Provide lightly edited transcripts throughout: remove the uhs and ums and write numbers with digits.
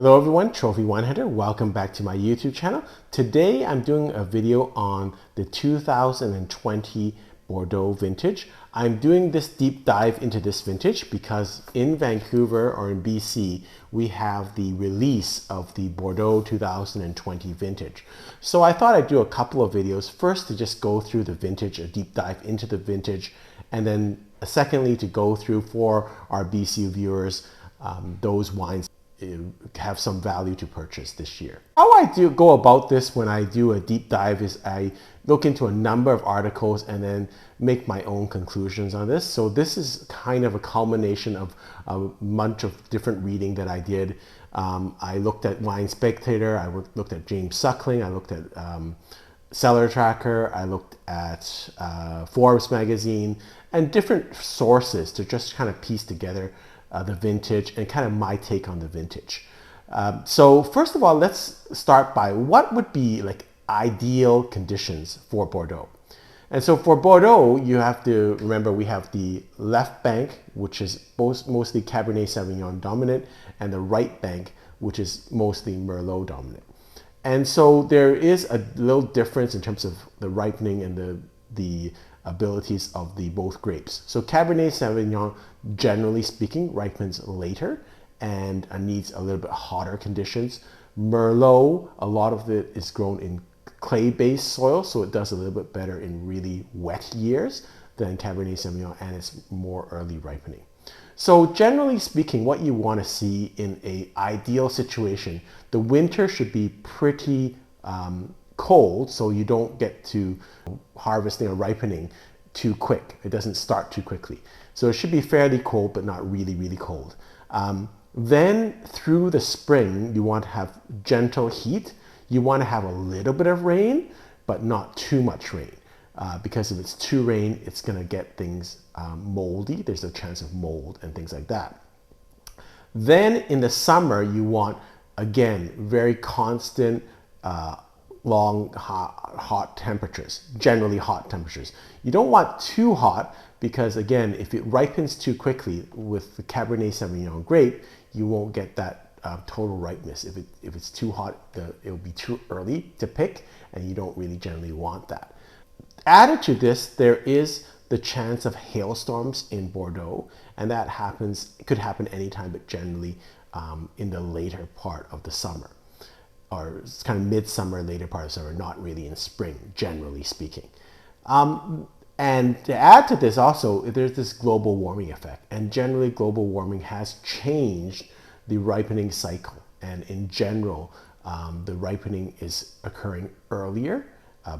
Hello everyone, Trophy Wine Hunter. Welcome back to my YouTube channel. Today I'm doing a video on the 2020 Bordeaux Vintage. I'm doing this deep dive into this vintage because in Vancouver or in BC, we have the release of the Bordeaux 2020 Vintage. So I thought I'd do a couple of videos. First to just go through the vintage, a deep dive into the vintage, and then secondly to go through for our BC viewers those wines have some value to purchase this year. How I go about this when I do a deep dive is I look into a number of articles and then make my own conclusions on this. So this is kind of a culmination of a bunch of different reading that I did. I looked at Wine Spectator, I looked at James Suckling, I looked at Cellar Tracker, I looked at Forbes magazine and different sources to just kind of piece together the vintage and kind of my take on the vintage. So first of all, let's start by what would be like ideal conditions for Bordeaux. And so for Bordeaux, you have to remember we have the left bank, which is mostly Cabernet Sauvignon dominant, and the right bank, which is mostly Merlot dominant. And so there is a little difference in terms of the ripening and the abilities of the both grapes. So Cabernet Sauvignon, generally speaking, ripens later and needs a little bit hotter conditions. Merlot, a lot of it is grown in clay-based soil, so it does a little bit better in really wet years than Cabernet Sauvignon, and it's more early ripening. So generally speaking, what you want to see in an ideal situation, the winter should be pretty cold, so you don't get to harvesting or ripening too quick. It doesn't start too quickly. So it should be fairly cold, but not really, really cold. Then through the spring, you want to have gentle heat. You want to have a little bit of rain, but not too much rain. Because if it's too rain, it's going to get things moldy. There's a chance of mold and things like that. Then in the summer, you want, again, very constant, long, hot temperatures, generally hot temperatures. You don't want too hot because, again, if it ripens too quickly with the Cabernet Sauvignon grape, you won't get that total ripeness. If it's too hot, it'll be too early to pick, and you don't really generally want that. Added to this, there is the chance of hailstorms in Bordeaux, and that could happen anytime, but generally in the later part of the summer, or it's kind of midsummer, later part of summer, not really in spring, generally speaking. And to add to this also, there's this global warming effect, and generally global warming has changed the ripening cycle, and in general, the ripening is occurring earlier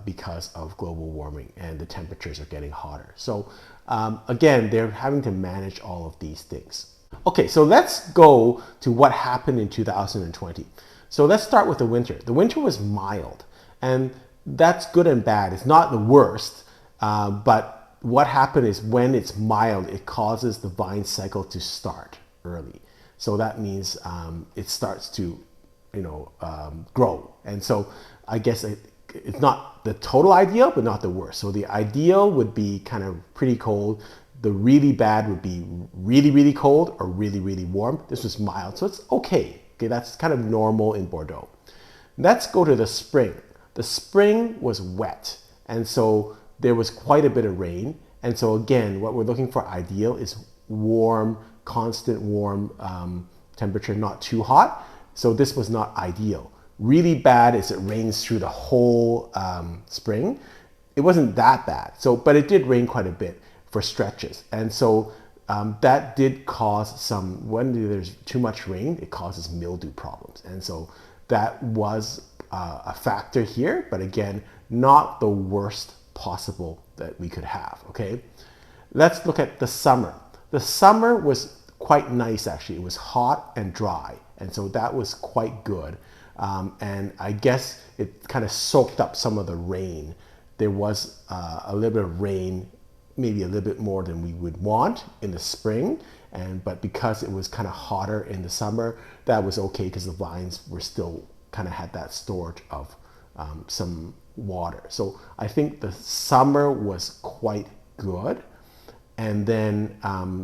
because of global warming and the temperatures are getting hotter. So again, they're having to manage all of these things. Okay, so let's go to what happened in 2020. So let's start with the winter. The winter was mild, and that's good and bad. It's not the worst, but what happened is when it's mild, it causes the vine cycle to start early. So that means it starts to, grow. And so I guess it's not the total ideal, but not the worst. So the ideal would be kind of pretty cold. The really bad would be really, really cold or really, really warm. This was mild, so it's okay. Okay, that's kind of normal in Bordeaux. Let's go to the spring. The spring was wet, and so there was quite a bit of rain. And so again, what we're looking for ideal is warm, constant warm temperature, not too hot. So this was not ideal. Really bad is it rains through the whole spring. It wasn't that bad, but it did rain quite a bit for stretches. And so that did cause when there's too much rain, it causes mildew problems. And so that was a factor here, but again, not the worst possible that we could have, okay? Let's look at the summer. The summer was quite nice, actually. It was hot and dry, and so that was quite good. And I guess it kind of soaked up some of the rain. There was a little bit of rain, maybe a little bit more than we would want in the spring, but because it was kind of hotter in the summer, that was okay because the vines were still kind of had that storage of some water. So I think the summer was quite good. And then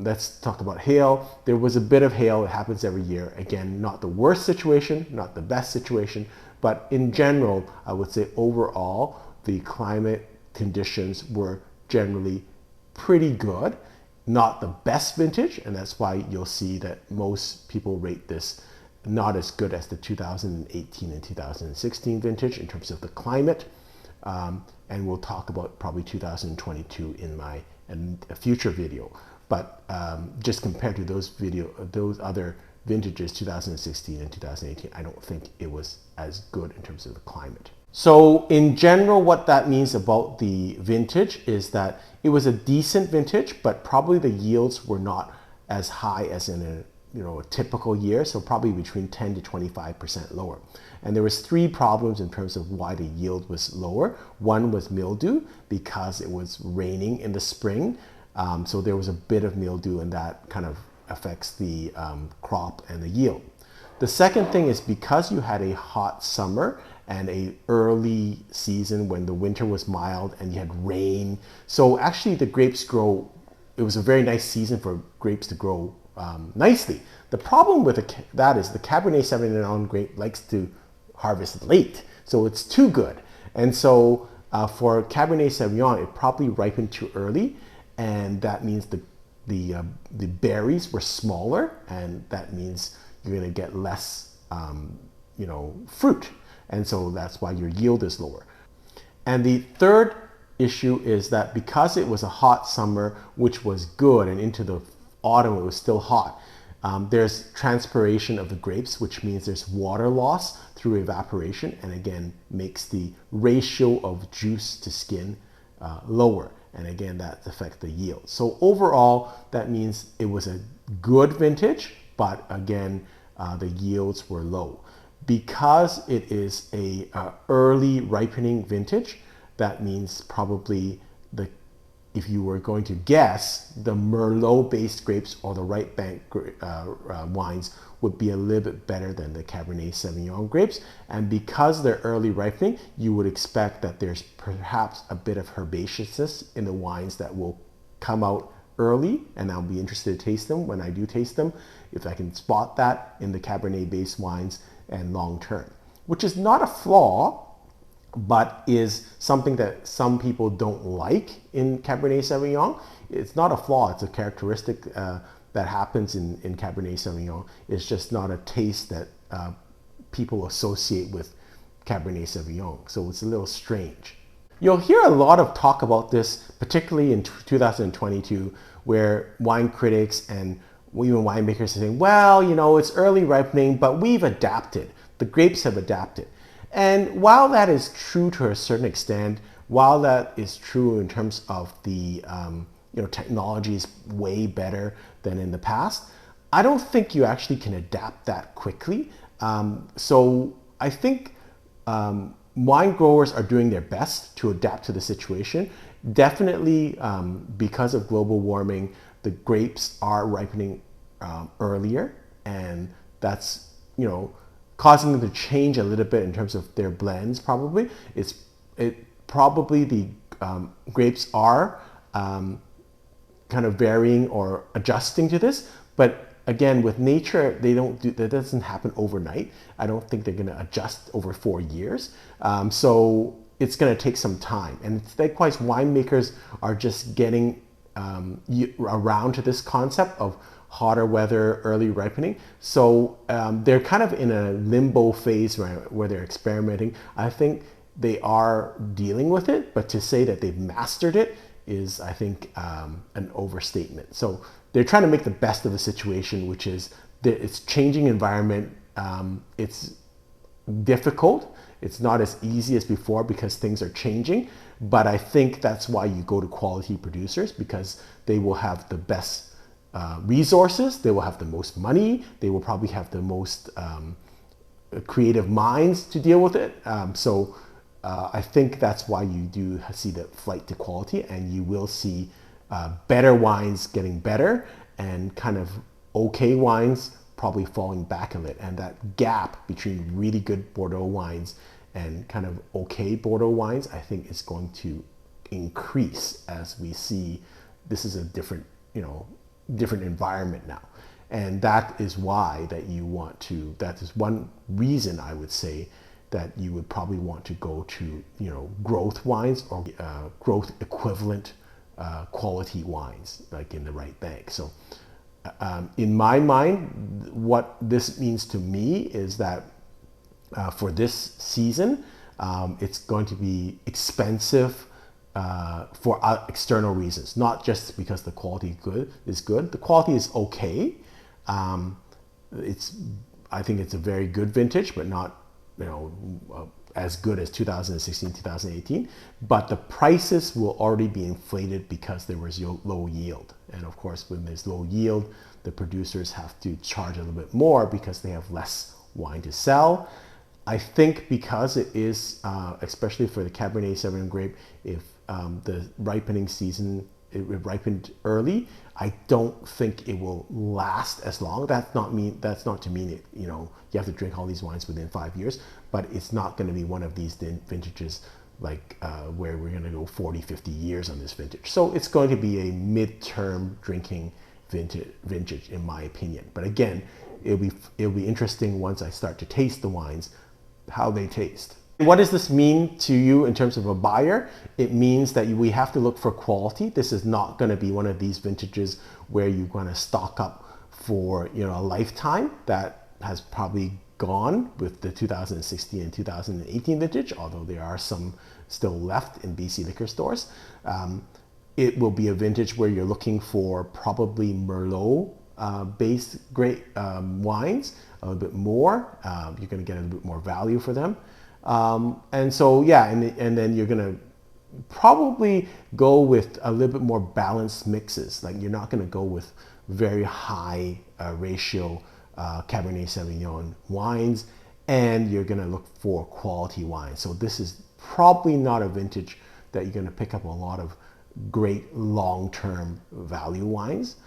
let's talk about hail. There was a bit of hail. It happens every year. Again, not the worst situation, not the best situation, but in general, I would say overall, the climate conditions were generally pretty good. Not the best vintage, and that's why you'll see that most people rate this not as good as the 2018 and 2016 vintage in terms of the climate. And we'll talk about probably 2022 in a future video. But just compared to those other vintages, 2016 and 2018, I don't think it was as good in terms of the climate. So in general, what that means about the vintage is that it was a decent vintage, but probably the yields were not as high as in a typical year, so probably between 10 to 25% lower. And there was three problems in terms of why the yield was lower. One was mildew, because it was raining in the spring, so there was a bit of mildew, and that kind of affects the crop and the yield. The second thing is because you had a hot summer and a early season when the winter was mild and you had rain. So actually the grapes grow, it was a very nice season for grapes to grow nicely. The problem with that is the Cabernet Sauvignon grape likes to harvest late. So it's too good. And so for Cabernet Sauvignon, it probably ripened too early. And that means the berries were smaller, and that means you're gonna get less fruit. And so that's why your yield is lower. And the third issue is that because it was a hot summer, which was good, and into the autumn it was still hot, there's transpiration of the grapes, which means there's water loss through evaporation, and again makes the ratio of juice to skin lower. And again, that affects the yield. So overall, that means it was a good vintage, but again, the yields were low. Because it is a early ripening vintage, that means probably if you were going to guess, the Merlot-based grapes or the right bank wines would be a little bit better than the Cabernet Sauvignon grapes. And because they're early ripening, you would expect that there's perhaps a bit of herbaceousness in the wines that will come out early, and I'll be interested to taste them when I do taste them, if I can spot that in the Cabernet-based wines and long term, which is not a flaw, but is something that some people don't like in Cabernet Sauvignon. It's not a flaw, it's a characteristic that happens in Cabernet Sauvignon. It's just not a taste that people associate with Cabernet Sauvignon, so it's a little strange. You'll hear a lot of talk about this, particularly in 2022, where wine critics and even winemakers are saying, well, it's early ripening, but we've adapted. The grapes have adapted. And while that is true to a certain extent, while that is true in terms of the technology is way better than in the past, I don't think you actually can adapt that quickly. So I think wine growers are doing their best to adapt to the situation. Definitely because of global warming, the grapes are ripening earlier, and that's causing them to change a little bit in terms of their blends. Probably probably the grapes are kind of varying or adjusting to this, but again, with nature, that doesn't happen overnight. I don't think they're going to adjust over 4 years. So it's going to take some time. And likewise, winemakers are just getting around to this concept of hotter weather, early ripening. So they're kind of in a limbo phase where they're experimenting. I think they are dealing with it, but to say that they've mastered it is, I think, an overstatement. So they're trying to make the best of the situation, which is it's changing environment. It's difficult. It's not as easy as before because things are changing. But I think that's why you go to quality producers, because they will have the best resources, they will have the most money, they will probably have the most creative minds to deal with it. So I think that's why you do see the flight to quality, and you will see better wines getting better and kind of okay wines probably falling back a bit. And that gap between really good Bordeaux wines and kind of okay Bordeaux wines, I think is going to increase as we see this is a different different environment now. And that is why that you want to, that is one reason I would say that you would probably want to go to, growth wines or growth equivalent quality wines, like in the right bag. So in my mind, what this means to me is that for this season, it's going to be expensive for external reasons, not just because the quality is good. The quality is okay. I think it's a very good vintage, but not as good as 2016, 2018. But the prices will already be inflated because there was low yield. And of course, when there's low yield, the producers have to charge a little bit more because they have less wine to sell. I think because it is, especially for the Cabernet Sauvignon grape, if the ripening season, it ripened early, I don't think it will last as long. That's not to mean it, you have to drink all these wines within 5 years, but it's not going to be one of these vintages like where we're going to go 40, 50 years on this vintage. So it's going to be a mid-term drinking vintage in my opinion. But again, it'll be interesting once I start to taste the wines, how they taste. What does this mean to you in terms of a buyer? It means that we have to look for quality. This is not going to be one of these vintages where you're going to stock up for a lifetime. That has probably gone with the 2016 and 2018 vintage, although there are some still left in BC liquor stores. It will be a vintage where you're looking for probably Merlot based great wines, a little bit more. You're going to get a little bit more value for them. And so, yeah, and then you're going to probably go with a little bit more balanced mixes. Like you're not going to go with very high ratio Cabernet Sauvignon wines, and you're going to look for quality wines. So this is probably not a vintage that you're going to pick up a lot of great long-term value wines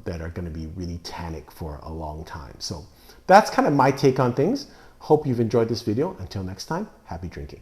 that are going to be really tannic for a long time. So that's kind of my take on things. Hope you've enjoyed this video. Until next time, happy drinking.